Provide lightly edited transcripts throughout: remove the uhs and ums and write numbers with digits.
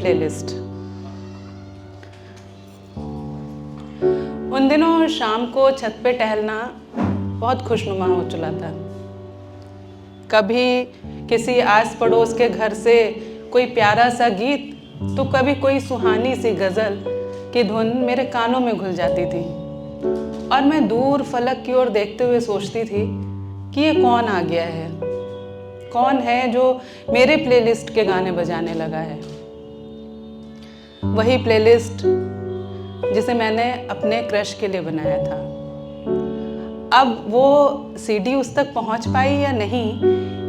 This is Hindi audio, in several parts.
प्लेलिस्ट। उन दिनों शाम को छत पे टहलना बहुत खुशनुमा हो चला था। कभी किसी आस पड़ोस के घर से कोई प्यारा सा गीत तो कभी कोई सुहानी सी गज़ल की धुन मेरे कानों में घुल जाती थी और मैं दूर फलक की ओर देखते हुए सोचती थी कि ये कौन आ गया है, कौन है जो मेरे प्लेलिस्ट के गाने बजाने लगा है। वही प्लेलिस्ट जिसे मैंने अपने क्रश के लिए बनाया था। अब वो सीडी उस तक पहुंच पाई या नहीं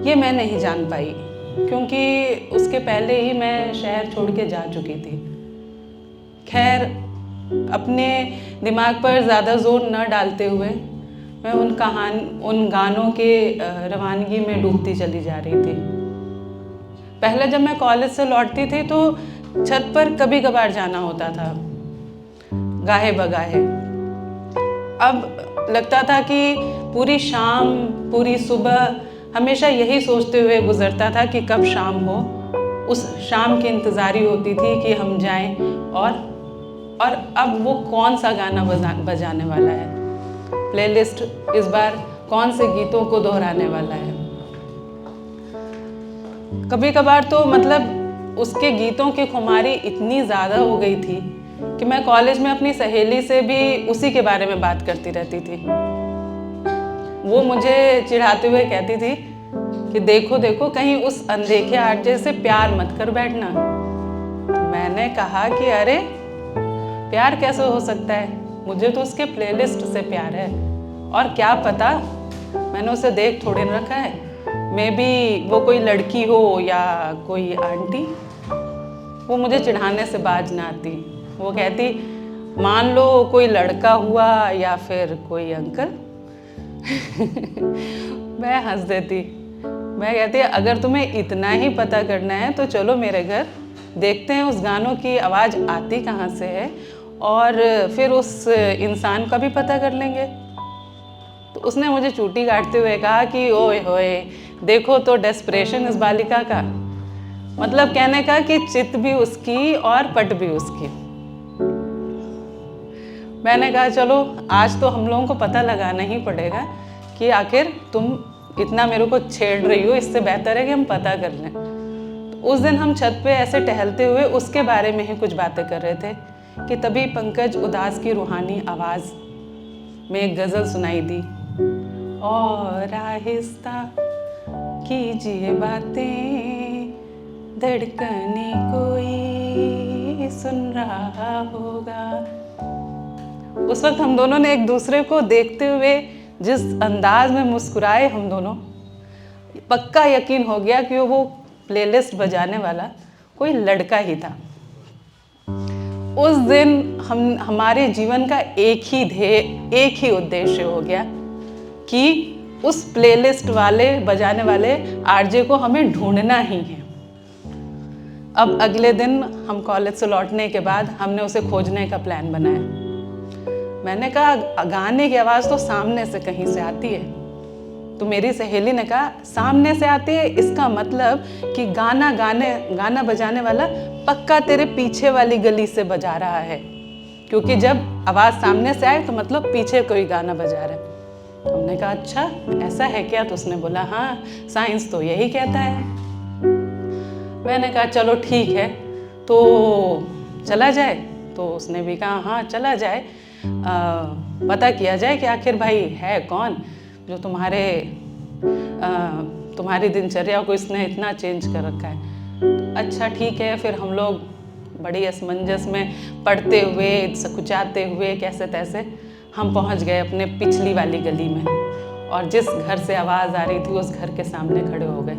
ये मैं नहीं जान पाई, क्योंकि उसके पहले ही मैं शहर छोड़ के जा चुकी थी। खैर, अपने दिमाग पर ज़्यादा जोर न डालते हुए मैं उन गानों के रवानगी में डूबती चली जा रही थी। पहले जब मैं कॉलेज से लौटती थी तो छत पर कभी कभार जाना होता था, गाहे बगाहे। अब लगता था कि पूरी शाम, पूरी सुबह हमेशा यही सोचते हुए गुजरता था कि कब शाम हो। उस शाम की इंतज़ारी होती थी कि हम जाएं और अब वो कौन सा गाना बजाने वाला है, प्लेलिस्ट इस बार कौन से गीतों को दोहराने वाला है। कभी कभार तो मतलब उसके गीतों की खुमारी इतनी ज़्यादा हो गई थी कि मैं कॉलेज में अपनी सहेली से भी उसी के बारे में बात करती रहती थी। वो मुझे चिढ़ाते हुए कहती थी कि देखो देखो कहीं उस अनदेखे आरजे से प्यार मत कर बैठना। मैंने कहा कि अरे प्यार कैसे हो सकता है, मुझे तो उसके प्लेलिस्ट से प्यार है। और क्या पता, मैंने उसे देख थोड़े न रखा है, मे बी वो कोई लड़की हो या कोई आंटी। वो मुझे चिढ़ाने से बाज ना आती। वो कहती मान लो कोई लड़का हुआ या फिर कोई अंकल। मैं हंस देती। मैं कहती अगर तुम्हें इतना ही पता करना है तो चलो मेरे घर, देखते हैं उस गानों की आवाज़ आती कहाँ से है और फिर उस इंसान का भी पता कर लेंगे। तो उसने मुझे चूटी काटते हुए कहा कि ओए होए, देखो तो डेस्परेशन इस बालिका का। मतलब कहने का कि चित भी उसकी और पट भी उसकी। मैंने कहा चलो आज तो हम लोगों को पता लगाना ही पड़ेगा कि आखिर तुम इतना मेरे को छेड़ रही हो, इससे बेहतर है कि हम पता कर लें। तो उस दिन हम छत पे ऐसे टहलते हुए उसके बारे में ही कुछ बातें कर रहे थे कि तभी पंकज उदास की रूहानी आवाज़ में एक गज़ल सुनाई दी। और आहिस्ता कीजिए बातें, धड़कने कोई सुन रहा होगा। उस वक्त हम दोनों ने एक दूसरे को देखते हुए जिस अंदाज में मुस्कुराए हम दोनों, पक्का यकीन हो गया कि वो प्लेलिस्ट बजाने वाला कोई लड़का ही था। उस दिन हमारे जीवन का एक ही उद्देश्य हो गया कि उस प्लेलिस्ट बजाने वाले आरजे को हमें ढूंढना ही है। अब अगले दिन हम कॉलेज से लौटने के बाद हमने उसे खोजने का प्लान बनाया। मैंने कहा गाने की आवाज़ तो सामने से कहीं से आती है। तो मेरी सहेली ने कहा सामने से आती है, इसका मतलब कि गाना बजाने वाला पक्का तेरे पीछे वाली गली से बजा रहा है, क्योंकि जब आवाज़ सामने से आए तो मतलब पीछे कोई गाना बजा रहा है। हमने कहा अच्छा ऐसा है क्या? तो उसने बोला हाँ, साइंस तो यही कहता है। मैंने कहा चलो ठीक है, तो चला जाए। तो उसने भी कहा हाँ चला जाए, पता किया जाए कि आखिर भाई है कौन जो तुम्हारी दिनचर्या को इसने इतना चेंज कर रखा है। तो अच्छा ठीक है, फिर हम लोग बड़ी असमंजस में पढ़ते हुए सकुचाते हुए कैसे तैसे हम पहुंच गए अपने पिछली वाली गली में, और जिस घर से आवाज़ आ रही थी उस घर के सामने खड़े हो गए।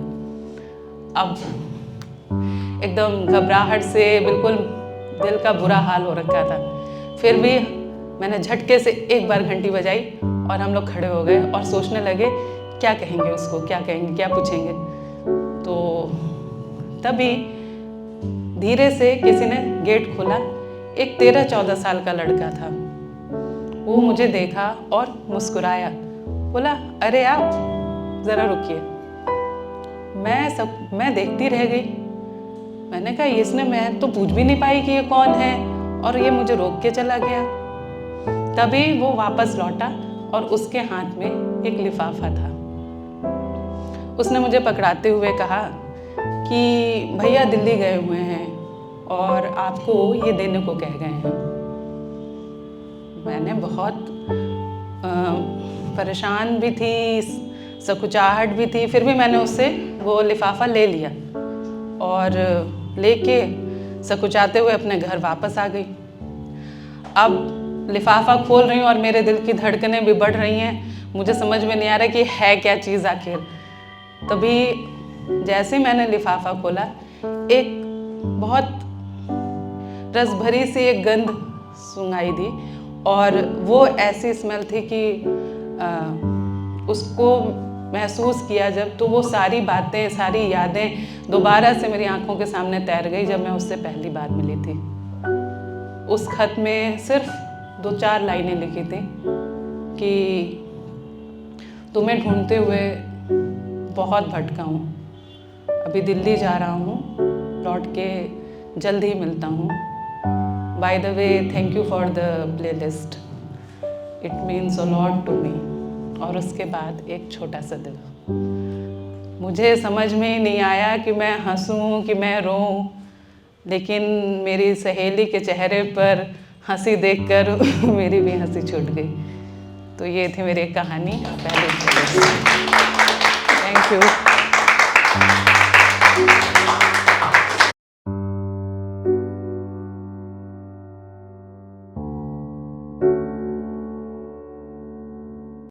अब एकदम घबराहट से बिल्कुल दिल का बुरा हाल हो रखा था। फिर भी मैंने झटके से एक बार घंटी बजाई और हम लोग खड़े हो गए और सोचने लगे क्या कहेंगे उसको, क्या कहेंगे, क्या पूछेंगे। तो तभी धीरे से किसी ने गेट खोला। एक 13-14 साल का लड़का था। वो मुझे देखा और मुस्कुराया, बोला अरे आप ज़रा रुकिए। मैं देखती रह गई। मैंने कहा इसने, मैं तो पूछ भी नहीं पाई कि ये कौन है, और ये मुझे रोक के चला गया। तभी वो वापस लौटा और उसके हाथ में एक लिफाफा था। उसने मुझे पकड़ाते हुए कहा कि भैया दिल्ली गए हुए हैं और आपको ये देने को कह गए हैं। मैंने बहुत परेशान भी थी, सकुचाहट भी थी, फिर भी मैंने उससे वो लिफाफा ले लिया और लेके सकुचाते हुए अपने घर वापस आ गई। अब लिफाफा खोल रही हूँ और मेरे दिल की धड़कनें भी बढ़ रही हैं। मुझे समझ में नहीं आ रहा कि है क्या चीज़ आखिर। तभी जैसे मैंने लिफाफा खोला, एक बहुत रस भरी सी एक गंध सुंघाई दी, और वो ऐसी स्मेल थी कि उसको महसूस किया जब, तो वो सारी बातें, सारी यादें दोबारा से मेरी आंखों के सामने तैर गई जब मैं उससे पहली बार मिली थी। उस खत में सिर्फ 2-4 लाइनें लिखी थी कि तुम्हें ढूंढते हुए बहुत भटका हूँ, अभी दिल्ली जा रहा हूँ, लौट के जल्द ही मिलता हूँ। By the way, thank you for the playlist, it means a lot to me. और उसके बाद एक छोटा सा दिल। मुझे समझ में ही नहीं आया कि मैं हंसूं कि मैं रोऊं, लेकिन मेरी सहेली के चेहरे पर हंसी देखकर मेरी भी हंसी छूट गई। तो ये थी मेरी कहानी पहली। Thank you.